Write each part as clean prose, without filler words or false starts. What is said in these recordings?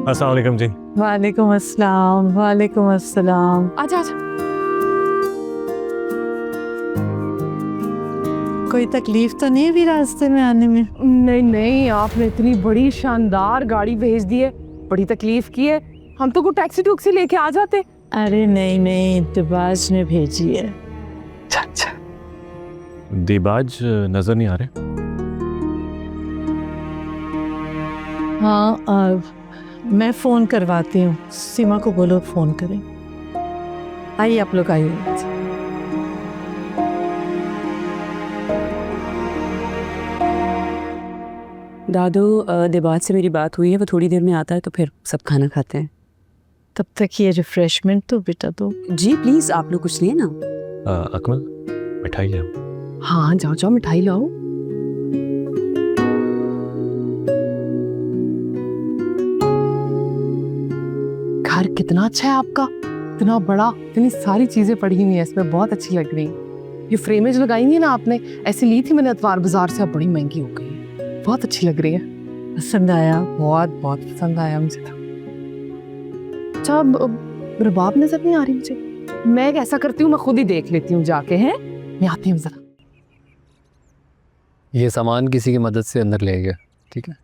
अस्सलाम वालेकुम जी। वालेकुम अस्सलाम, वालेकुम अस्सलाम। आजा आजा। कोई तकलीफ तो नहीं हुई रास्ते में आने में? नहीं नहीं, आपने इतनी बड़ी शानदार गाड़ी भेज दी है, बड़ी तकलीफ की है। हम तो कोई टैक्सी टुक्सी लेके आ जाते। अरे नहीं नहीं, दिबाज ने भेजी है। अच्छा। दिबाज नजर नहीं आ रहे। हाँ, मैं फ़ोन करवाती हूँ। सीमा को बोलो फ़ोन करें। आइए आप लोग आइए। दादू, दिबाज से मेरी बात हुई है, वो थोड़ी देर में आता है तो फिर सब खाना खाते हैं। तब तक ये रिफ्रेशमेंट तो बेटा दो। जी प्लीज, आप लोग कुछ लिए ना। अकमल, मिठाई ले। हाँ जाओ जाओ, मिठाई लाओ। घर कितना अच्छा है आपका, इतना बड़ा, इतनी सारी चीजें पड़ी हुई हैं इसमें, बहुत अच्छी लग रही है। ये फ्रेमेज लगाई हुई है ना आपने, ऐसी ली थी मैंने अतवार बाजार से, अब बड़ी महंगी हो गई है, बहुत अच्छी लग रही है। पसंद आया? बहुत बहुत पसंद आया मुझे तो। अच्छा, रबाब नजर नहीं आ रही मुझे। मैं ऐसा करती हूँ, मैं खुद ही देख लेती हूँ जाके, हैं मैं आती हूँ जरा। ये सामान किसी की मदद से अंदर ले गया, ठीक है?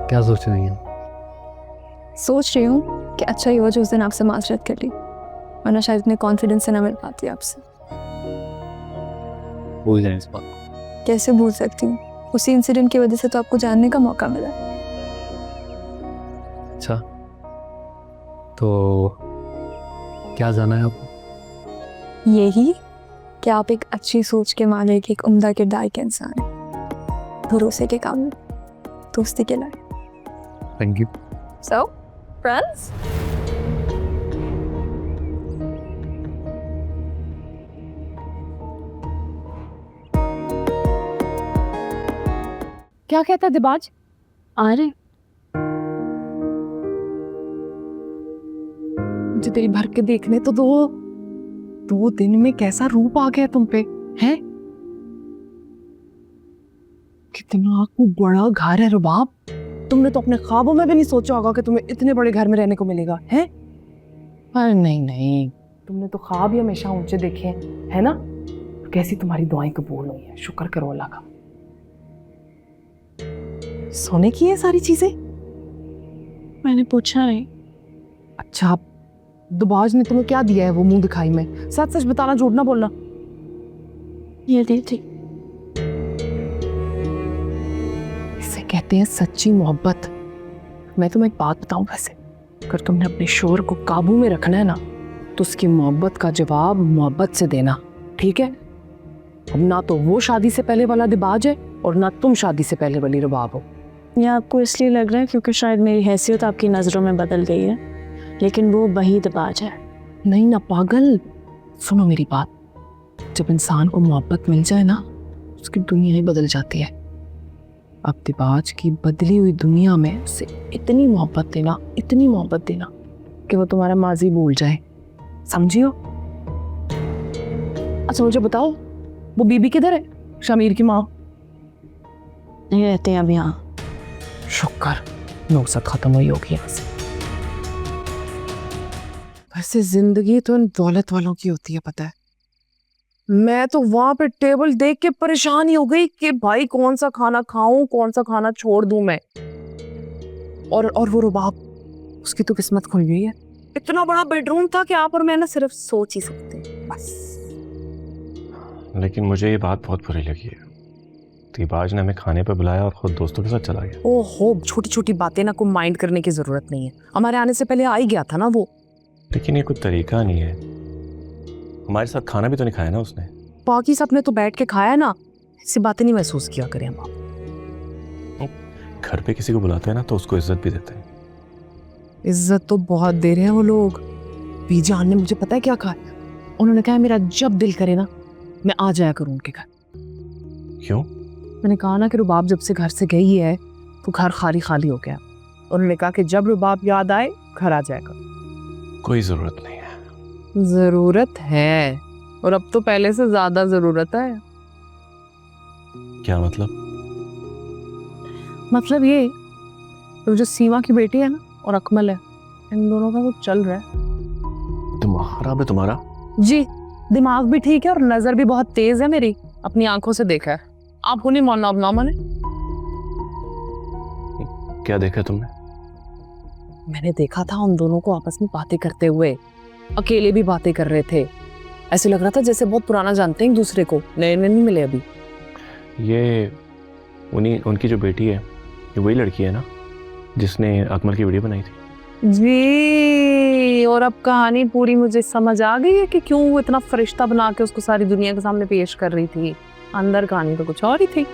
क्या सोच रही हैं? सोच रही हूँ कि अच्छा ही हुआ जो उस दिन आपसे माजरत कर ली, वरना शायद इतने कॉन्फिडेंस से ना मिल पाती आपसे। भूल जाएं इस बात को। कैसे भूल सकती हूँ, उसी इंसिडेंट की वजह से तो आपको जानने का मौका मिला। अच्छा, तो क्या जाना है आपको? यही कि आप एक अच्छी सोच के मालिक, एक उम्दा किरदार के इंसान हैं, भरोसे के काबिल, दोस्ती के लायक। Thank you. So, friends? क्या कहता है दिबाज? आ रहे? मुझे दिल भर के देखने तो दो। 2 दिन में कैसा रूप आ गया तुम पे, हैं? कितना बड़ा घर है रुबाब, तुमने तो अपने ख्वाबों में भी नहीं सोचा होगा कि तुम्हें इतने बड़े घर में रहने को मिलेगा, हैं? पर नहीं नहीं, तुमने तो ख्वाब ही हमेशा ऊंचे देखे हैं, है ना? कैसी तुम्हारी दुआएं कबूल हुई हैं, शुक्र करो अल्लाह का। सोने की है सारी चीजें? मैंने पूछा नहीं। अच्छा, दुबाज ने तुम्हें क्या दिया है वो मुंह दिखाई में? सच सच बताना, झूठ ना बोलना। ये दी थी। इसे कहते हैं सच्ची मोहब्बत। मैं तुम्हें एक बात बताऊं, वैसे अगर तुमने अपने शोर को काबू में रखना है ना, तो उसकी मोहब्बत का जवाब मोहब्बत से देना, ठीक है? अब ना तो वो शादी से पहले वाला दिबाज है और ना तुम शादी से पहले वाली रबाब हो। ये आपको इसलिए लग रहा है क्योंकि शायद मेरी हैसियत आपकी नज़रों में बदल गई है, लेकिन वो वही दिबाज है। नहीं ना पागल, सुनो मेरी बात। जब इंसान को मोहब्बत मिल जाए ना, उसकी दुनिया ही बदल जाती है। अब दिबाज की बदली हुई दुनिया में उसे इतनी मोहब्बत देना, इतनी मोहब्बत देना कि वो तुम्हारा माजी भूल जाए, समझियो? अच्छा मुझे बताओ, वो बीबी किधर है, शमीर की माँ? नहीं रहते हैं अब यहाँ। शुक्र, नौसत खत्म हुई होगी यहाँ से। वैसे जिंदगी तो इन दौलत वालों की होती है, पता है? मैं तो वहां पे टेबल देख के परेशान ही हो गई कि भाई कौन सा खाना खाऊं, कौन सा खाना छोड़ दूं मैं। और वो रुबाब, उसकी तो किस्मत खुल गई है। इतना बड़ा बेडरूम था कि आप और मैं ना सिर्फ सोच ही सकते हैं बस। लेकिन मुझे ये बात बहुत बुरी लगी है। दिबाज ने हमें खाने पर बुलाया और खुद दोस्तों के साथ चला गया। ओहो, छोटी छोटी बातें ना को माइंड करने की जरूरत नहीं है। हमारे आने से पहले आ ही गया था ना वो। लेकिन ये कोई तरीका नहीं है, हमारे साथ खाना भी तो नहीं खाया ना उसने। बाकी सबने तो बैठ के खाया ना, ऐसी बातें नहीं महसूस किया करें हम। घर पे किसी को बुलाते हैं ना तो उसको इज्जत भी देते हैं। इज्जत तो बहुत दे रहे हैं वो लोग। बीजान ने मुझे पता है क्या कहा, उन्होंने कहा मेरा जब दिल करे ना मैं आ जाया करूं उनके घर। क्यों? मैंने कहा ना कि रुबाब जब से घर से गई है तो घर खाली खाली हो गया। उन्होंने कहा कि जब रुबाब याद आए घर आ जाएगा। कोई जरूरत नहीं है, जरूरत है, और अब तो पहले से ज्यादा जरूरत है। क्या मतलब? मतलब ये, तो जो सीमा की बेटी है ना और अकमल है, इन दोनों का वो चल रहा है। दिमाग खराब है तुम्हारा? जी, दिमाग भी ठीक है और नजर भी बहुत तेज है मेरी, अपनी आंखों से देखा है। आपको नहीं मानना, अब ना माने। क्या देखा तुमने? मैंने देखा था उन दोनों को आपस में बातें करते हुए, अकेले भी बातें कर रहे थे। ऐसे लग रहा था जैसे बहुत पुराना जानते हैं एक दूसरे को, नए नए नहीं मिले अभी। ये उनकी जो बेटी है, ये वही लड़की है ना जिसने अकमल की वीडियो बनाई थी? जी, और अब कहानी पूरी मुझे समझ आ गई है कि क्यों वो इतना फरिश्ता बना के उसको सारी दुनिया के सामने पेश कर रही थी। अंदर कहानी तो कुछ और ही थी।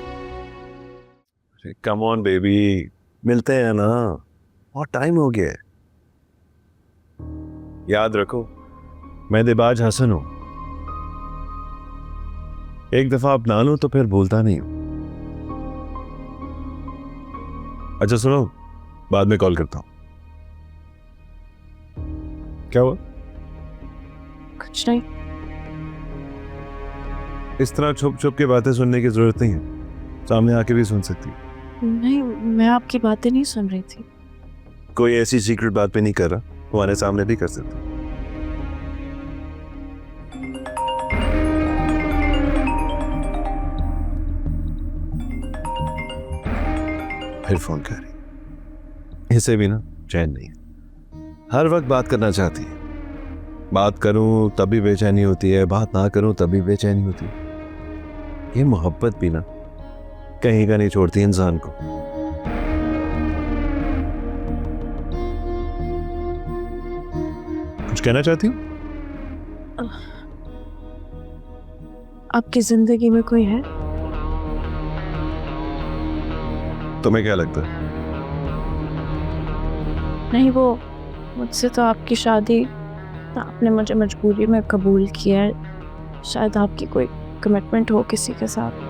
कम ऑन बेबी, मिलते हैं ना, बहुत टाइम हो गया है। याद रखो, मैं दिबाज हसन हूं। एक दफा अपना लूं तो फिर भूलता नहीं हूं। अच्छा सुनो, बाद में कॉल करता हूं। क्या हुआ? कुछ नहीं। इस तरह छुप छुप के बातें सुनने की जरूरत नहीं है, सामने आके भी सुन सकती। नहीं, मैं आपकी बातें नहीं सुन रही थी। कोई ऐसी सीक्रेट बात पे नहीं कर रहा, तुम्हारे सामने भी कर सकता। फिर फोन कर रही, इसे भी ना चैन नहीं है, हर वक्त बात करना चाहती है। बात करूं तब भी बेचैनी होती है, बात ना करूं तब भी बेचैनी होती है। ये मोहब्बत भी ना कहीं का नहीं छोड़ती इंसान को। कुछ कहना चाहती हूँ? आपकी जिंदगी में कोई है? तुम्हें क्या लगता है? नहीं, वो मुझसे तो आपकी शादी आपने मुझे मजबूरी में कबूल किया है। शायद आपकी कोई कमिटमेंट हो किसी के साथ।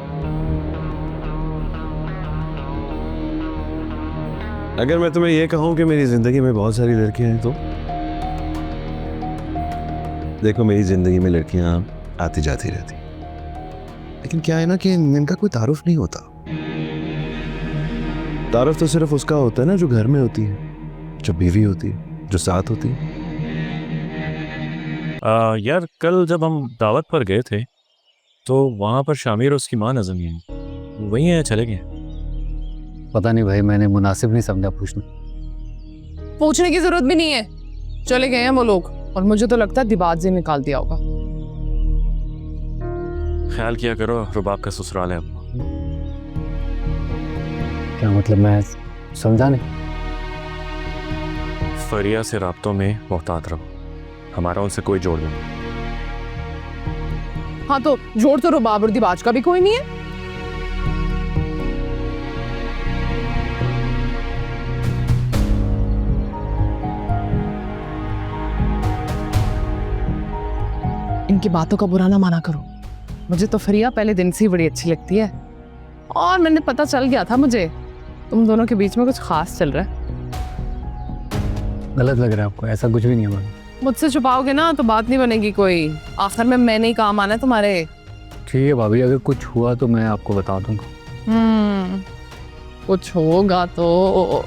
अगर मैं तुम्हें यह कहूं कि मेरी जिंदगी में बहुत सारी लड़कियां हैं, तो देखो, मेरी जिंदगी में लड़कियां आती जाती रहती, लेकिन क्या है ना कि इनका कोई तारुफ नहीं होता। तारुफ तो सिर्फ उसका होता है ना जो घर में होती है, जो बीवी होती है, जो साथ होती है। यार, कल जब हम दावत पर गए थे तो वहाँ पर शामिर और उसकी माँ नजर नहीं आई। वही है, चले गए? पता नहीं भाई, मैंने मुनासिब नहीं समझा पूछना। पूछने की जरूरत भी नहीं है, चले गए हैं वो लोग, और मुझे तो लगता है दिबाज ने निकाल दिया होगा। ख्याल किया करो, रुबाब का ससुराल है अपना। क्या मतलब? मैं समझा नहीं। फरिया से राब्तों में मोहतात रहो, हमारा उनसे कोई जोड़ नहीं। हाँ तो जोड़ तो रुबाब और दिबाज का भी कोई नहीं है। इनकी बातों का बुरा ना माना करो, मुझे तो फरिया पहले दिन से ही बड़ी अच्छी लगती है, और मैंने पता चल गया था मुझे तुम दोनों के बीच में कुछ खास चल रहा है। गलत लग रहा है आपको? ऐसा कुछ भी नहीं है भाई। मुझसे छुपाओगे ना तो बात नहीं बनेगी कोई, आखिर में मैंने ही काम आना है तुम्हारे। ठीक है भाभी, अगर कुछ हुआ तो मैं आपको बता दूंगा। कुछ होगा तो